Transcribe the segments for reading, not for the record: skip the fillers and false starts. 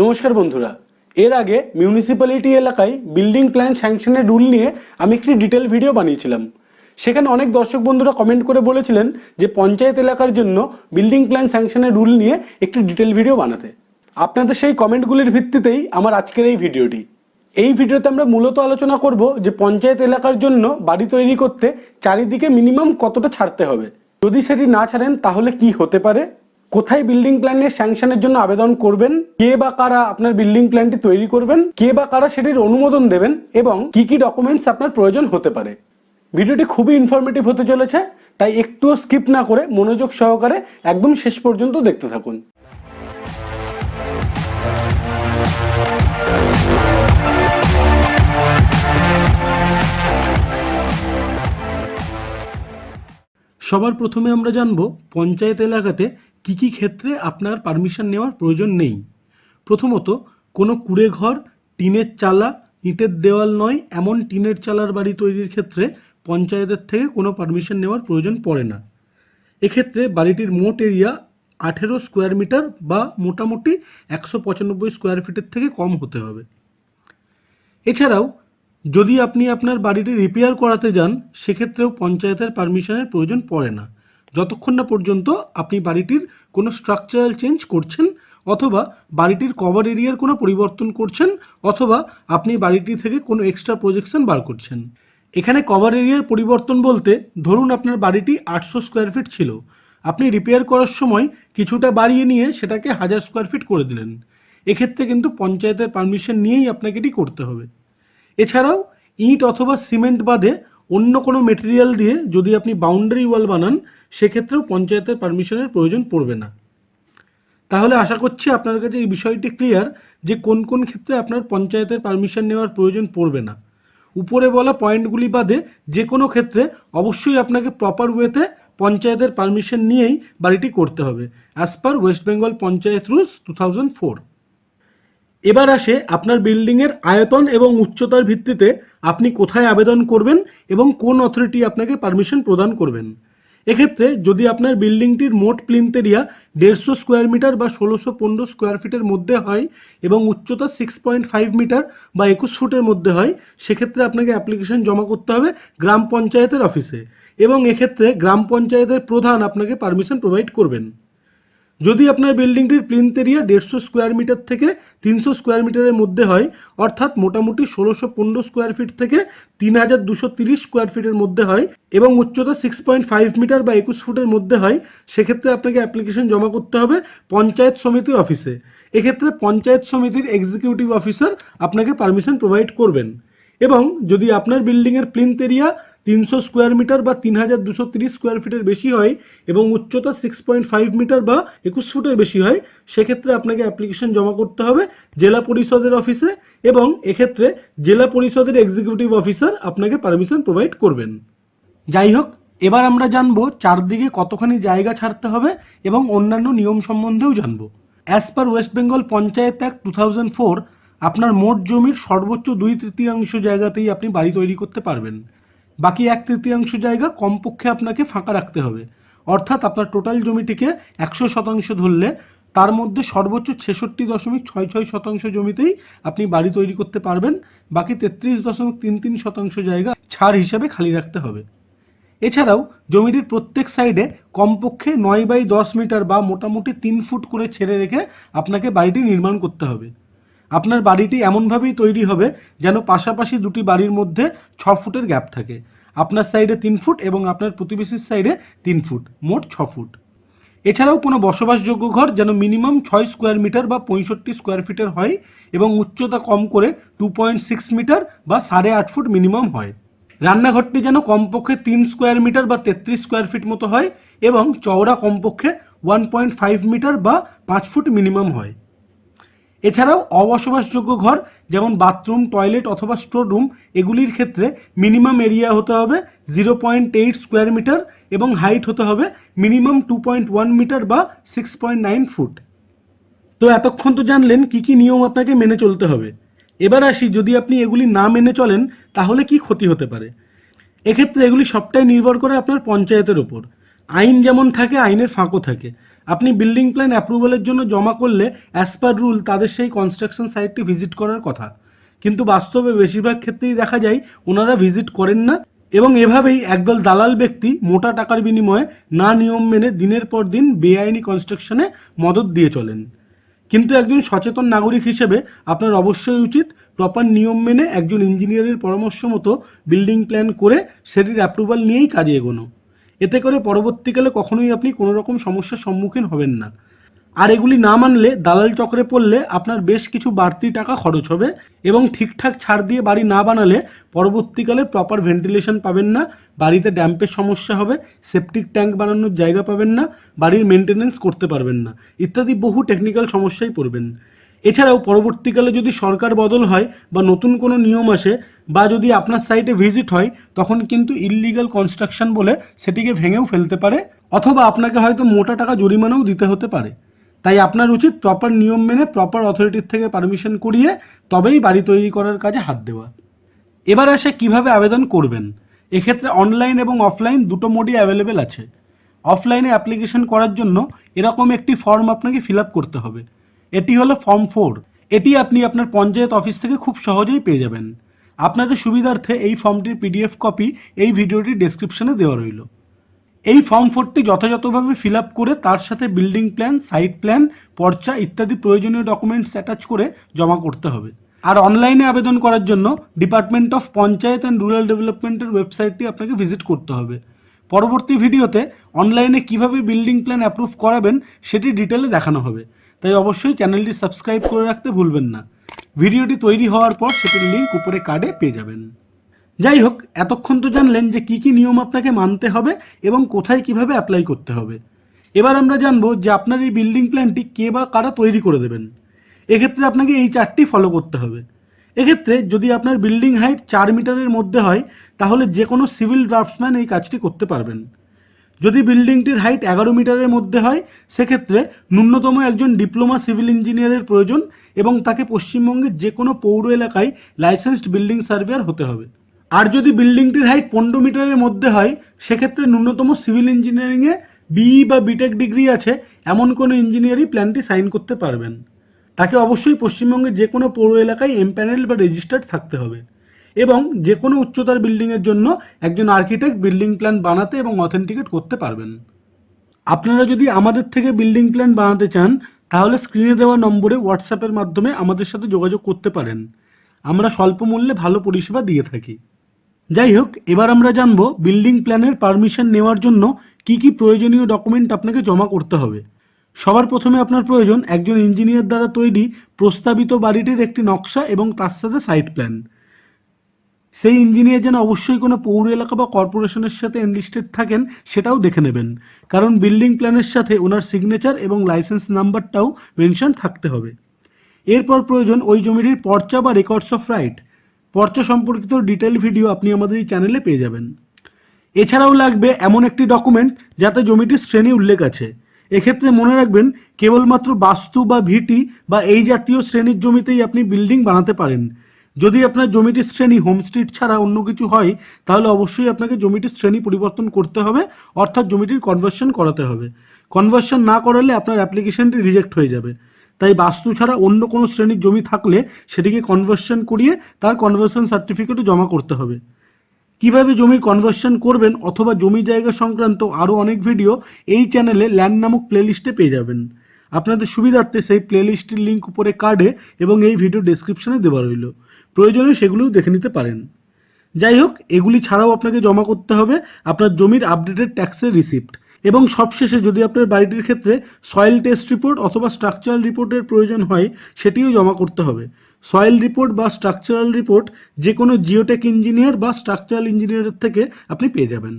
নমস্কার বন্ধুরা, এর আগে মিউনিসিপ্যালিটি এলাকায় বিল্ডিং প্ল্যান স্যাংশনের রুল নিয়ে আমি একটি ডিটেল ভিডিও বানিয়েছিলাম। সেখানে অনেক দর্শক বন্ধুরা কমেন্ট করে বলেছিলেন যে পঞ্চায়েত এলাকার জন্য বিল্ডিং প্ল্যান স্যাংশনের রুল নিয়ে একটি ডিটেল ভিডিও বানাতে। আপনাদের সেই কমেন্টগুলির ভিত্তিতেই আমার আজকের এই ভিডিওটি। এই ভিডিওতে আমরা মূলত আলোচনা করব যে পঞ্চায়েত এলাকার জন্য বাড়ি তৈরি করতে চারিদিকে মিনিমাম কতটা ছাড়তে হবে, যদি সেটি না ছাড়েন তাহলে কি হতে পারে, কোথায় বিল্ডিং প্ল্যানের স্যাংশনের জন্য আবেদন করবেন, কে বা কারা আপনার বিল্ডিং প্ল্যানটি তৈরি করবেন, কে বা কারা সেটির অনুমোদন দেবেন এবং কি কি ডকুমেন্টস আপনার প্রয়োজন হতে পারে। ভিডিওটি খুবই ইনফরমেটিভ হতে চলেছে, তাই একটুও স্কিপ না করে মনোযোগ সহকারে একদম শেষ পর্যন্ত দেখতে থাকুন। সবার প্রথমে আমরা জানব পঞ্চায়েত এলাকাতে কি কি ক্ষেত্রে আপনার পারমিশন নেওয়ার প্রয়োজন নেই। প্রথমত, কোনো কুড়ে ঘর, টিনের চালা, ইটের দেওয়াল নয় এমন টিনের চালার বাড়ি তৈরির ক্ষেত্রে পঞ্চায়েতের থেকে কোনো পারমিশন নেওয়ার প্রয়োজন পড়ে না। এক্ষেত্রে বাড়িটির মোট এরিয়া 18 স্কোয়ার মিটার বা মোটামুটি 195 স্কোয়ার ফিটের থেকে কম হতে হবে। এছাড়াও যদি আপনি আপনার বাড়িটি রিপেয়ার করাতে যান, সেক্ষেত্রেও পঞ্চায়েতের পারমিশনের প্রয়োজন পড়ে না, যতক্ষণ না পর্যন্ত আপনি বাড়িটির কোনো স্ট্রাকচারাল চেঞ্জ করছেন, অথবা বাড়িটির কভার এরিয়ার কোনো পরিবর্তন করছেন, অথবা আপনি বাড়িটি থেকে কোনো এক্সট্রা প্রজেকশন বার করছেন। এখানে কভার এরিয়ার পরিবর্তন বলতে, ধরুন আপনার বাড়িটি 800 স্কোয়ার ফিট ছিল, আপনি রিপেয়ার করার সময় কিছুটা বাড়িয়ে নিয়ে সেটাকে 1000 স্কোয়ার ফিট করে দিলেন। এক্ষেত্রে কিন্তু পঞ্চায়েতের পারমিশন নিয়েই আপনাকে এটি করতে হবে। এছাড়াও ইট অথবা সিমেন্ট বাদে অন্য কোনো মেটেরিয়াল দিয়ে যদি আপনি বাউন্ডারি ওয়াল বানান, সেক্ষেত্রেও পঞ্চায়েতের পারমিশনের প্রয়োজন পড়বে না। তাহলে আশা করছি আপনার কাছে এই বিষয়টি ক্লিয়ার যে কোন কোন ক্ষেত্রে আপনার পঞ্চায়েতের পারমিশন নেওয়ার প্রয়োজন পড়বে না। উপরে বলা পয়েন্টগুলি বাদে যে কোনো ক্ষেত্রে অবশ্যই আপনাকে প্রপার ওয়েতে পঞ্চায়েতের পারমিশন নিয়েই বাড়িটি করতে হবে, as per West Bengal panchayat rules 2004। এবার আসে আপনার বিল্ডিংয়ের আয়তন এবং উচ্চতার ভিত্তিতে আপনি কোথায় আবেদন করবেন এবং কোন অথরিটি আপনাকে পারমিশন প্রদান করবেন। এক্ষেত্রে যদি আপনার বিল্ডিংটির মোট প্লিন্থ এরিয়া 150 স্কোয়ার মিটার বা 1615 স্কোয়ার ফিটের মধ্যে হয় এবং উচ্চতা 6.5 মিটার বা 21 ফুটের মধ্যে হয়, সেক্ষেত্রে আপনাকে অ্যাপ্লিকেশন জমা করতে হবে গ্রাম পঞ্চায়েতের অফিসে এবং এক্ষেত্রে গ্রাম পঞ্চায়েতের প্রধান আপনাকে পারমিশন প্রোভাইড করবেন। যদি আপনার বিল্ডিংটির প্লিন্থ এরিয়া 150 স্কোয়ার মিটার থেকে 300 স্কোয়ার মিটারের মধ্যে হয়, অর্থাৎ মোটামুটি 1615 স্কোয়ার ফিট থেকে 3230 স্কোয়ার ফিটের মধ্যে হয় এবং উচ্চতা 6.5 মিটার বা 21 ফুটের মধ্যে হয়, সেক্ষেত্রে আপনাকে অ্যাপ্লিকেশন জমা করতে হবে পঞ্চায়েত সমিতির অফিসে। এক্ষেত্রে পঞ্চায়েত সমিতির এক্সিকিউটিভ অফিসার আপনাকে পারমিশন প্রোভাইড করবেন। এবং যদি আপনার বিল্ডিংয়ের প্লিন্থ এরিয়া 300 স্কোয়ার মিটার বা 3230 স্কোয়ার ফিটের বেশি হয় এবং উচ্চতা 6.5 মিটার বা 21 ফুটের বেশি হয়, সেক্ষেত্রে আপনাকে অ্যাপ্লিকেশন জমা করতে হবে জেলা পরিষদের অফিসে এবং এক্ষেত্রে জেলা পরিষদের এক্সিকিউটিভ অফিসার আপনাকে পারমিশন প্রোভাইড করবেন। যাই হোক, এবার আমরা জানবো চারদিকে কতখানি জায়গা ছাড়তে হবে এবং অন্যান্য নিয়ম সম্বন্ধেও জানবো। As per West Bengal panchayat act 2004, আপনার মোট জমির সর্বোচ্চ 2/3 জায়গাতেই আপনি বাড়ি তৈরি করতে পারবেন। বাকি 1/3 জায়গা কমপক্ষে আপনাকে ফাঁকা রাখতে হবে। অর্থাৎ আপনার টোটাল জমিটিকে 100% ধরলে তার মধ্যে সর্বোচ্চ 66.66% জমিতেই আপনি বাড়ি তৈরি করতে পারবেন। বাকি 33.33% জায়গা ছাড় হিসাবে খালি রাখতে হবে। এছাড়াও জমিটির প্রত্যেক সাইডে কমপক্ষে 9x10 মিটার বা মোটামুটি 3 ফুট করে ছেড়ে রেখে আপনাকে বাড়িটি নির্মাণ করতে হবে। আপনার বাড়িটি এমনভাবেই তৈরি হবে যেন পাশাপাশি দুটি বাড়ির মধ্যে 6 ফুটের গ্যাপ থাকে। আপনার সাইডে 3 ফুট এবং আপনার প্রতিবেশীর সাইডে 3 ফুট, মোট 6 ফুট। এছাড়াও কোনো বসবাসযোগ্য ঘর যেন মিনিমাম 6 স্কোয়ার মিটার বা 65 স্কোয়ার ফিটের হয় এবং উচ্চতা কম করে 2.6 মিটার বা 8.5 ফুট মিনিমাম হয়। রান্নাঘরটি যেন কমপক্ষে 3 স্কোয়ার মিটার বা 33 স্কোয়ার ফিট মতো হয় এবং চওড়া কমপক্ষে 1.5 মিটার বা 5 ফুট মিনিমাম হয়। এছাড়াও অবসবাসযোগ্য ঘর যেমন বাথরুম, টয়লেট অথবা স্টোর রুম, এগুলির ক্ষেত্রে মিনিমাম এরিয়া হতে হবে 0.8 স্কোয়ার মিটার এবং হাইট হতে হবে মিনিমাম 2.1 মিটার বা 6.9 ফুট। তো এতক্ষণ তো জানলেন কি কি নিয়ম আপনাকে মেনে চলতে হবে। এবার আসি, যদি আপনি এগুলি না মেনে চলেন তাহলে কি ক্ষতি হতে পারে। এক্ষেত্রে এগুলি সবটাই নির্ভর করে আপনার পঞ্চায়েতের ওপর। আইন যেমন থাকে, আইনের ফাঁকও থাকে। আপনি বিল্ডিং প্ল্যান অ্যাপ্রুভালের জন্য জমা করলে অ্যাজ পার রুল তাদের সেই কনস্ট্রাকশন সাইটটি ভিজিট করার কথা, কিন্তু বাস্তবে বেশিরভাগ ক্ষেত্রেই দেখা যায় ওনারা ভিজিট করেন না এবং এভাবেই একদল দালাল ব্যক্তি মোটা টাকার বিনিময়ে না নিয়ম মেনে দিনের পর দিন বেআইনি কনস্ট্রাকশনে মদত দিয়ে চলেন। কিন্তু একজন সচেতন নাগরিক হিসেবে আপনার অবশ্যই উচিত প্রপার নিয়ম মেনে একজন ইঞ্জিনিয়ারের পরামর্শ মতো বিল্ডিং প্ল্যান করে সেটির অ্যাপ্রুভাল নিয়েই কাজে এগোনো। এতে করে পরবর্তীকালে কখনোই আপনি কোনো রকম সমস্যার সম্মুখীন হবেন না। আর এগুলি না মানলে দালাল চক্রে পড়লে আপনার বেশ কিছু বাড়তি টাকা খরচ হবে এবং ঠিকঠাক ছাড় দিয়ে বাড়ি না বানালে পরবর্তীকালে প্রপার ভেন্টিলেশন পাবেন না, বাড়িতে ড্যাম্পের সমস্যা হবে, সেপটিক ট্যাঙ্ক বানানোর জায়গা পাবেন না, বাড়ির মেনটেনেন্স করতে পারবেন না ইত্যাদি বহু টেকনিক্যাল সমস্যায় পড়বেন। এছাড়াও পরবর্তীকালে যদি সরকার বদল হয় বা নতুন কোনো নিয়ম আসে বা যদি আপনার সাইটে ভিজিট হয়, তখন কিন্তু ইললিগাল কনস্ট্রাকশন বলে সেটিকে ভেঙেও ফেলতে পারে অথবা আপনাকে হয়তো মোটা টাকা জরিমানাও দিতে হতে পারে। তাই আপনার উচিত প্রপার নিয়ম মেনে প্রপার অথরিটির থেকে পারমিশন করিয়ে তবেই বাড়ি তৈরি করার কাজে হাত দেওয়া। এবার আসে কিভাবে আবেদন করবেন। এক্ষেত্রে অনলাইন এবং অফলাইন দুটো মোডই অ্যাভেলেবেল আছে। অফলাইনে অ্যাপ্লিকেশন করার জন্য এরকম একটি ফর্ম আপনাকে ফিল আপ করতে হবে। এটি হলো ফর্ম 4। এটি আপনি আপনার পঞ্চায়েত অফিস থেকে খুব সহজেই পেয়ে যাবেন। আপনাদের সুবিধার্থে এই ফর্মটির পিডিএফ কপি এই ভিডিওটির ডেসক্রিপশনে দেওয়া রইল। এই ফর্ম 4টি যথাযথভাবে ফিল আপ করে তার সাথে বিল্ডিং প্ল্যান, সাইট প্ল্যান, পর্চা ইত্যাদি প্রয়োজনীয় ডকুমেন্টস অ্যাটাচ করে জমা করতে হবে। আর অনলাইনে আবেদন করার জন্য department of panchayat and rural ডেভেলপমেন্টের ওয়েবসাইটটি আপনাকে ভিজিট করতে হবে। পরবর্তী ভিডিওতে অনলাইনে কিভাবে বিল্ডিং প্ল্যান অ্যাপ্রুভ করাবেন সেটি ডিটেলে দেখানো হবে, তাই অবশ্যই চ্যানেলটি সাবস্ক্রাইব করে রাখতে ভুলবেন না। ভিডিওটি তৈরি হওয়ার পর সেটির লিঙ্ক উপরে কার্ডে পেয়ে যাবেন। যাই হোক, এতক্ষণ তো জানলেন যে কী কী নিয়ম আপনাকে মানতে হবে এবং কোথায় কিভাবে অ্যাপ্লাই করতে হবে। এবার আমরা জানবো যে আপনার এই বিল্ডিং প্ল্যানটি কে বা কারা তৈরি করে দেবেন। এক্ষেত্রে আপনাকে এই চারটি ফলো করতে হবে। এক্ষেত্রে যদি আপনার বিল্ডিং হাইট 4 মিটারের মধ্যে হয় তাহলে যে কোনো সিভিল ড্রাফটসম্যান এই কাজটি করতে পারবেন। যদি বিল্ডিংটির হাইট 11 মিটারের মধ্যে হয় সেক্ষেত্রে ন্যূনতম একজন ডিপ্লোমা সিভিল ইঞ্জিনিয়ারের প্রয়োজন এবং তাকে পশ্চিমবঙ্গের যে কোনো পৌর এলাকায় লাইসেন্সড বিল্ডিং সার্ভেয়ার হতে হবে। আর যদি বিল্ডিংটির হাইট 15 মিটারের মধ্যে হয় সেক্ষেত্রে ন্যূনতম সিভিল ইঞ্জিনিয়ারিংয়ে বিই বা বিটেক ডিগ্রি আছে এমন কোনো ইঞ্জিনিয়ারই প্ল্যানটি সাইন করতে পারবেন। তাকে অবশ্যই পশ্চিমবঙ্গের যে কোনো পৌর এলাকায় এমপ্যানেল বা রেজিস্টার্ড থাকতে হবে এবং যে কোনো উচ্চতার বিল্ডিংয়ের জন্য একজন আর্কিটেক্ট বিল্ডিং প্ল্যান বানাতে এবং অথেন্টিকেট করতে পারবেন। আপনারা যদি আমাদের থেকে বিল্ডিং প্ল্যান বানাতে চান তাহলে স্ক্রিনে দেওয়া নম্বরে হোয়াটসঅ্যাপের মাধ্যমে আমাদের সাথে যোগাযোগ করতে পারেন। আমরা স্বল্প মূল্যে ভালো পরিষেবা দিয়ে থাকি। যাই হোক, এবার আমরা জানবো বিল্ডিং প্ল্যানের পারমিশন নেওয়ার জন্য কি কি প্রয়োজনীয় ডকুমেন্ট আপনাকে জমা করতে হবে। সবার প্রথমে আপনার প্রয়োজন একজন ইঞ্জিনিয়ার দ্বারা তৈরি প্রস্তাবিত বাড়িটির একটি নকশা এবং তার সাথে সাইট প্ল্যান। সেই ইঞ্জিনিয়ার যেন অবশ্যই কোনো পৌর এলাকা বা কর্পোরেশনের সাথে এনলিস্টেড থাকেন সেটাও দেখে নেবেন, কারণ বিল্ডিং প্ল্যানের সাথে ওনার সিগনেচার এবং লাইসেন্স নাম্বারটাও মেনশন থাকতে হবে। এরপর প্রয়োজন ওই জমিটির পর্চা বা রেকর্ডস অফ রাইট। পর্চা সম্পর্কিত ডিটেল ভিডিও আপনি আমাদের এই চ্যানেলে পেয়ে যাবেন। এছাড়াও লাগবে এমন একটি ডকুমেন্ট যাতে জমিটির শ্রেণী উল্লেখ আছে। এক্ষেত্রে মনে রাখবেন কেবলমাত্র বাস্তু বা ভিটি বা এই জাতীয় শ্রেণীর জমিতেই আপনি বিল্ডিং বানাতে পারেন। যদি আপনার জমিটির শ্রেণী হোমস্ট্রিট ছাড়া অন্য কিছু হয় তাহলে অবশ্যই আপনাকে জমিটির শ্রেণী পরিবর্তন করতে হবে, অর্থাৎ জমিটির কনভার্সন করাতে হবে। কনভার্সন না করালে আপনার অ্যাপ্লিকেশনটি রিজেক্ট হয়ে যাবে। তাই বাস্তু ছাড়া অন্য কোনো শ্রেণীর জমি থাকলে সেটিকে কনভার্সন করিয়ে তার কনভার্সন সার্টিফিকেটও জমা করতে হবে। কিভাবে জমির কনভার্সন করবেন অথবা জমি জায়গা সংক্রান্ত আরও অনেক ভিডিও এই চ্যানেলে ল্যান্ড নামক প্লেলিস্টে পেয়ে যাবেন। আপনাদের সুবিধার্থে সেই প্লেলিস্টের লিঙ্ক উপরে কার্ডে এবং এই ভিডিও ডেসক্রিপশনে দেওয়া রইল, প্রয়োজনে সেগুলোও দেখে নিতে পারেন। যাই হোক, এগুলি ছাড়াও আপনাকে জমা করতে হবে আপনার জমির আপডেটেড ট্যাক্সের রিসিপ্ট এবং সবশেষে যদি আপনার বাড়িটির ক্ষেত্রে সয়েল টেস্ট রিপোর্ট অথবা স্ট্রাকচারাল রিপোর্টের প্রয়োজন হয় সেটিও জমা করতে হবে। সয়েল রিপোর্ট বা স্ট্রাকচারাল রিপোর্ট যে কোনো জিওটেক ইঞ্জিনিয়ার বা স্ট্রাকচারাল ইঞ্জিনিয়ারের থেকে আপনি পেয়ে যাবেন।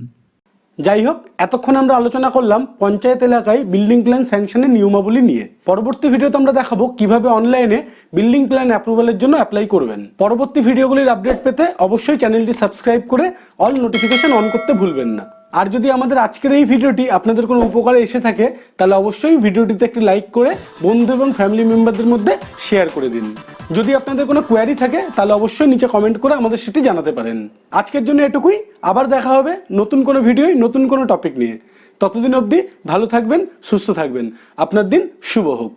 যাই হোক, এতক্ষণ আমরা আলোচনা করলাম পঞ্চায়েত এলাকায় বিল্ডিং প্ল্যান স্যাংশনের নিয়মাবলী নিয়ে। পরবর্তী ভিডিওতে আমরা দেখাবো কিভাবে অনলাইনে বিল্ডিং প্ল্যান অ্যাপ্রুভালের জন্য অ্যাপ্লাই করবেন। পরবর্তী ভিডিওগুলির আপডেট পেতে অবশ্যই চ্যানেলটি সাবস্ক্রাইব করে অল নোটিফিকেশন অন করতে ভুলবেন না। আর যদি আমাদের আজকের এই ভিডিওটি আপনাদের কোনো উপকারে এসে থাকে তাহলে অবশ্যই ভিডিওটিতে একটি লাইক করে বন্ধু এবং ফ্যামিলি মেম্বারদের মধ্যে শেয়ার করে দিন। যদি আপনাদের কোনো কোয়ারি থাকে তাহলে অবশ্যই নিচে কমেন্ট করে আমাদের সেটি জানাতে পারেন। আজকের জন্য এটুকুই, আবার দেখা হবে নতুন কোনো ভিডিওয় নতুন কোনো টপিক নিয়ে। ততদিন অবধি ভালো থাকবেন, সুস্থ থাকবেন। আপনার দিন শুভ হোক।